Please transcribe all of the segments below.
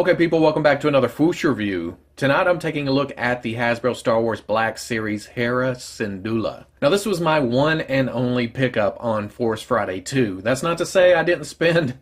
Okay, people, welcome back to another Fwoosh review. Tonight I'm taking a look at the Hasbro Star Wars Black Series Hera Syndulla. Now, this was my one and only pickup on Force Friday 2. That's not to say I didn't spend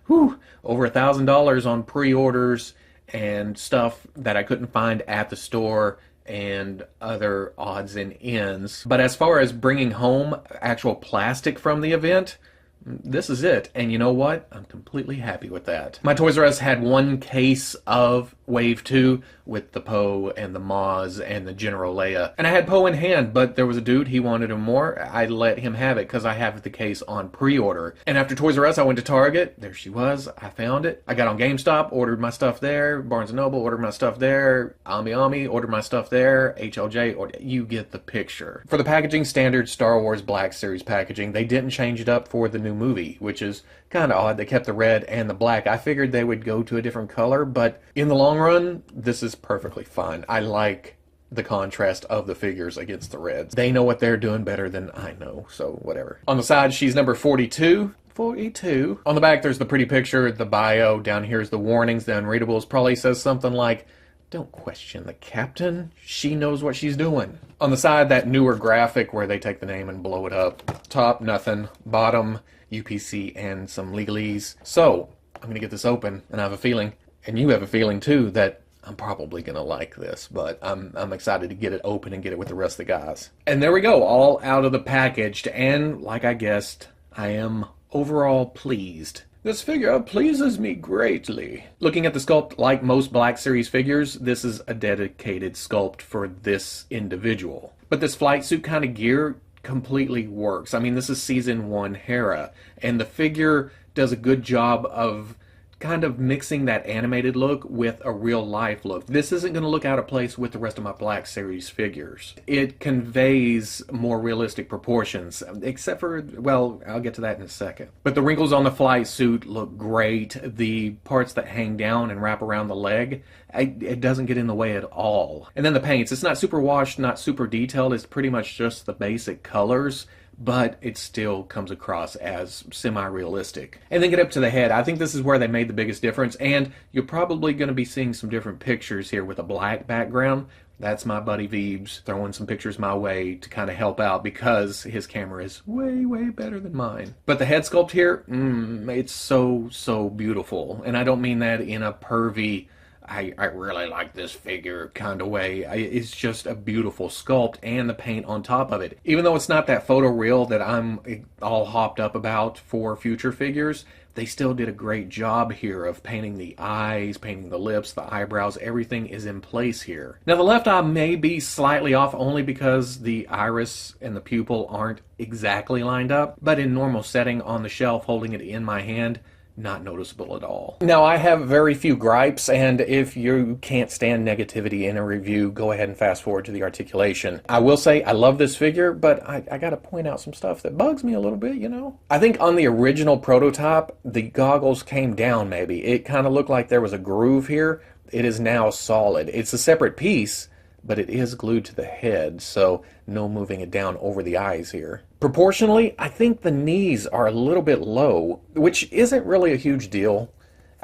over $1,000 on pre-orders and stuff that I couldn't find at the store and other odds and ends. But as far as bringing home actual plastic from the event, this is it, and you know what? I'm completely happy with that. My Toys R Us had one case of Wave 2 with the Poe and the Maz and the General Leia. And I had Poe in hand, but there was a dude, he wanted him more. I let him have it because I have the case on pre-order. And after Toys R Us, I went to Target. There she was. I found it. I got on GameStop, ordered my stuff there. Barnes & Noble, ordered my stuff there. Ami, ordered my stuff there. HLJ, you get the picture. For the packaging, standard Star Wars Black Series packaging. They didn't change it up for the new movie, which is kind of odd. They kept the red and the black. I figured they would go to a different color, but in the long run, this is perfectly fine. I like the contrast of the figures against the reds. They know what they're doing better than I know, so whatever. On the side, she's number 42. 42. On the back, there's the pretty picture, the bio. Down here's the warnings, the unreadables. Probably says something like, "Don't question the captain. She knows what she's doing." On the side, that newer graphic where they take the name and blow it up. Top, nothing. Bottom, UPC and some legalese. So, I'm going to get this open, and I have a feeling, and you have a feeling too, that I'm probably going to like this, but I'm excited to get it open and get it with the rest of the guys. And there we go, all out of the packaged, and like I guessed, I am overall pleased. This figure pleases me greatly. Looking at the sculpt, like most Black Series figures, this is a dedicated sculpt for this individual. But this flight suit kind of gear completely works. I mean, this is Season 1 Hera, and the figure does a good job of kind of mixing that animated look with a real life look. This isn't going to look out of place with the rest of my Black Series figures. It conveys more realistic proportions, except for, well, I'll get to that in a second. But the wrinkles on the flight suit look great. The parts that hang down and wrap around the leg, it doesn't get in the way at all. And then the paints, it's not super washed, not super detailed, it's pretty much just the basic colors, but it still comes across as semi-realistic. And then get up to the head. I think this is where they made the biggest difference, and you're probably going to be seeing some different pictures here with a black background. That's my buddy Veebs throwing some pictures my way to kind of help out because his camera is way, way better than mine. But the head sculpt here, it's so, so beautiful. And I don't mean that in a pervy, I really like this figure kind of way. It's just a beautiful sculpt and the paint on top of it. Even though it's not that photo real that I'm all hopped up about for future figures, they still did a great job here of painting the eyes, painting the lips, the eyebrows. Everything is in place here. Now the left eye may be slightly off only because the iris and the pupil aren't exactly lined up, but in normal setting on the shelf holding it in my hand, not noticeable at all. Now, I have very few gripes, and if you can't stand negativity in a review, go ahead and fast forward to the articulation. I will say I love this figure, but I gotta point out some stuff that bugs me a little bit, you know? I think on the original prototype, the goggles came down maybe. It kind of looked like there was a groove here. It is now solid. It's a separate piece, but it is glued to the head, so no moving it down over the eyes here. Proportionally, I think the knees are a little bit low, which isn't really a huge deal.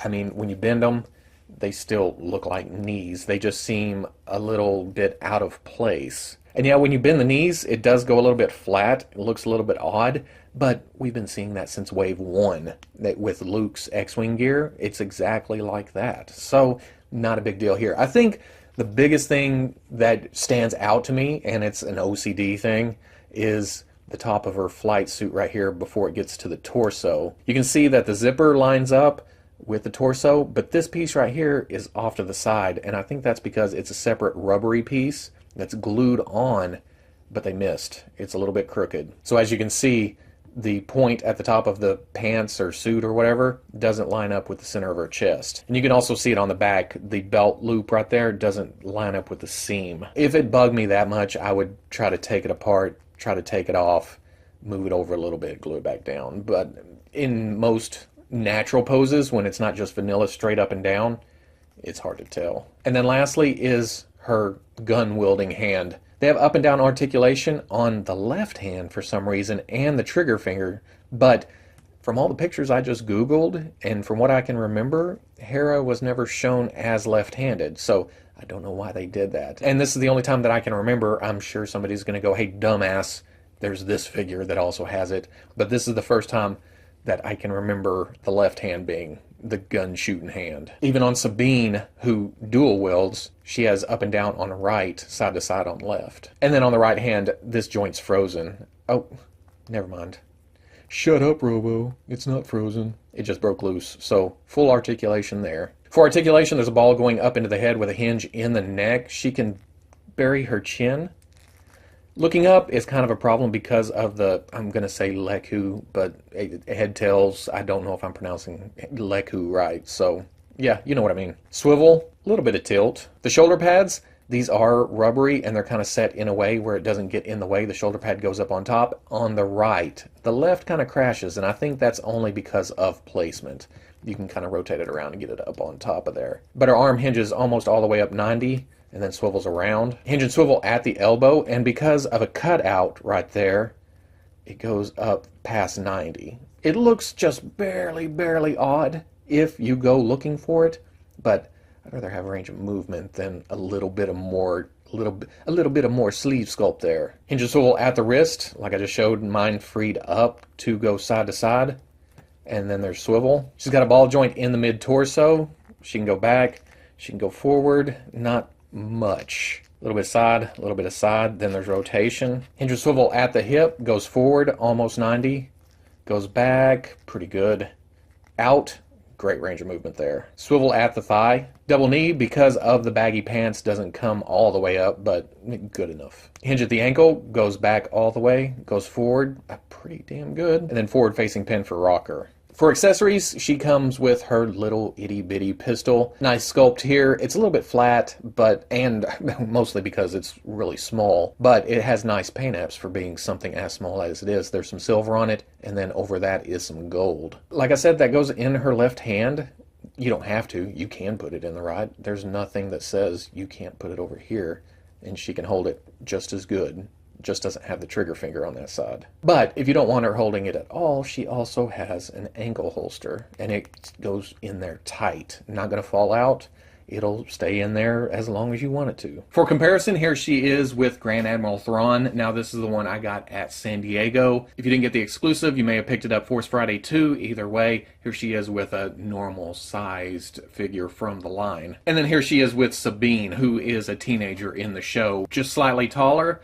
I mean, when you bend them, they still look like knees. They just seem a little bit out of place. And yeah, when you bend the knees, it does go a little bit flat. It looks a little bit odd, but we've been seeing that since Wave 1. With Luke's X-Wing gear, it's exactly like that. So, not a big deal here. I think the biggest thing that stands out to me, and it's an OCD thing, is the top of her flight suit right here before it gets to the torso. You can see that the zipper lines up with the torso, but this piece right here is off to the side, and I think that's because it's a separate rubbery piece that's glued on, but they missed. It's a little bit crooked. So as you can see, the point at the top of the pants or suit or whatever doesn't line up with the center of her chest. And you can also see it on the back. The belt loop right there doesn't line up with the seam. If it bugged me that much, I would try to take it apart, try to take it off, move it over a little bit, glue it back down. But in most natural poses, when it's not just vanilla straight up and down, it's hard to tell. And then lastly is her gun-wielding hand. They have up and down articulation on the left hand for some reason and the trigger finger, but From all the pictures I just Googled, and from what I can remember, Hera was never shown as left-handed, so I don't know why they did that. And this is the only time that I can remember. I'm sure somebody's going to go, hey, dumbass, there's this figure that also has it. But this is the first time that I can remember the left hand being the gun-shooting hand. Even on Sabine, who dual wields, she has up and down on the right, side to side on the left. And then on the right hand, this joint's frozen. Oh, never mind. Shut up, Robo. It's not frozen. It just broke loose. So, full articulation there. For articulation, there's a ball going up into the head with a hinge in the neck. She can bury her chin. Looking up is kind of a problem because of the, I'm going to say Leku, but head tails, I don't know if I'm pronouncing Leku right. So, yeah, you know what I mean. Swivel, a little bit of tilt. The shoulder pads, these are rubbery and they're kind of set in a way where it doesn't get in the way. The shoulder pad goes up on top. On the right, the left kind of crashes, and I think that's only because of placement. You can kind of rotate it around and get it up on top of there. But her arm hinges almost all the way up 90 and then swivels around. Hinge and swivel at the elbow, and because of a cutout right there, it goes up past 90. It looks just barely odd if you go looking for it, but I'd rather have a range of movement than a little bit of more sleeve sculpt there. Hinge and swivel at the wrist, like I just showed, mine freed up to go side to side. And then there's swivel. She's got a ball joint in the mid-torso. She can go back. She can go forward. Not much. A little bit side, a little bit of side. Then there's rotation. Hinge and swivel at the hip. Goes forward, almost 90. Goes back, pretty good. Out, great range of movement there. Swivel at the thigh. Double knee, because of the baggy pants, doesn't come all the way up, but good enough. Hinge at the ankle, goes back all the way, goes forward, pretty damn good. And then forward facing pin for rocker. For accessories, she comes with her little itty bitty pistol. Nice sculpt here. It's a little bit flat, and mostly because it's really small, but it has nice paint apps for being something as small as it is. There's some silver on it, and then over that is some gold. Like I said, that goes in her left hand. You don't have to. You can put it in the right. There's nothing that says you can't put it over here, and she can hold it just as good. Just doesn't have the trigger finger on that side. But if you don't want her holding it at all, she also has an ankle holster, and it goes in there tight. Not going to fall out. It'll stay in there as long as you want it to. For comparison, here she is with Grand Admiral Thrawn. Now this is the one I got at San Diego. If you didn't get the exclusive, you may have picked it up Force Friday 2. Either way, here she is with a normal sized figure from the line. And then here she is with Sabine, who is a teenager in the show, just slightly taller.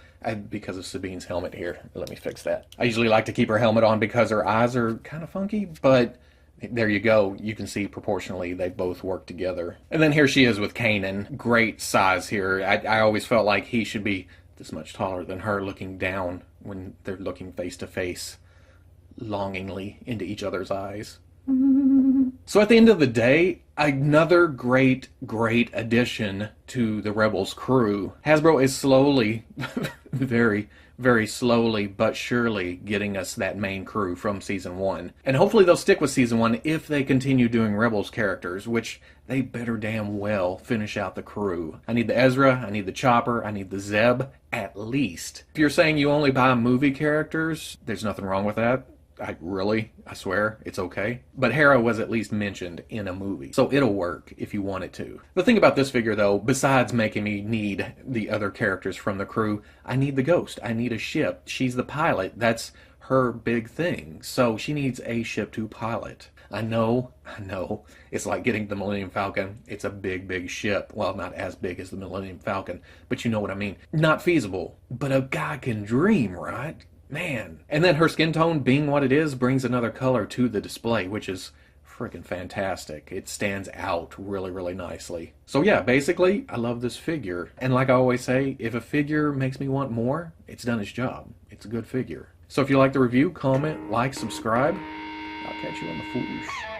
Because of Sabine's helmet here. Let me fix that. I usually like to keep her helmet on because her eyes are kind of funky, but there you go. You can see proportionally they both work together. And then here she is with Kanan. Great size here. I always felt like he should be this much taller than her, looking down when they're looking face to face, longingly into each other's eyes. So at the end of the day, another great addition to the Rebels crew. Hasbro is slowly, very slowly but surely getting us that main crew from Season 1. And hopefully they'll stick with Season 1 if they continue doing Rebels characters, which they better damn well finish out the crew. I need the Ezra, I need the Chopper, I need the Zeb, at least. If you're saying you only buy movie characters, there's nothing wrong with that. I swear, it's okay. But Hera was at least mentioned in a movie, so it'll work if you want it to. The thing about this figure, though, besides making me need the other characters from the crew, I need the Ghost. I need a ship. She's the pilot. That's her big thing. So she needs a ship to pilot. I know. It's like getting the Millennium Falcon. It's a big ship. Well, not as big as the Millennium Falcon, but you know what I mean. Not feasible, but a guy can dream, right? Man. And then her skin tone, being what it is, brings another color to the display, which is freaking fantastic. It stands out really nicely. So yeah, basically, I love this figure. And like I always say, if a figure makes me want more, it's done its job. It's a good figure. So if you like the review, comment, like, subscribe. I'll catch you on the Fwoosh.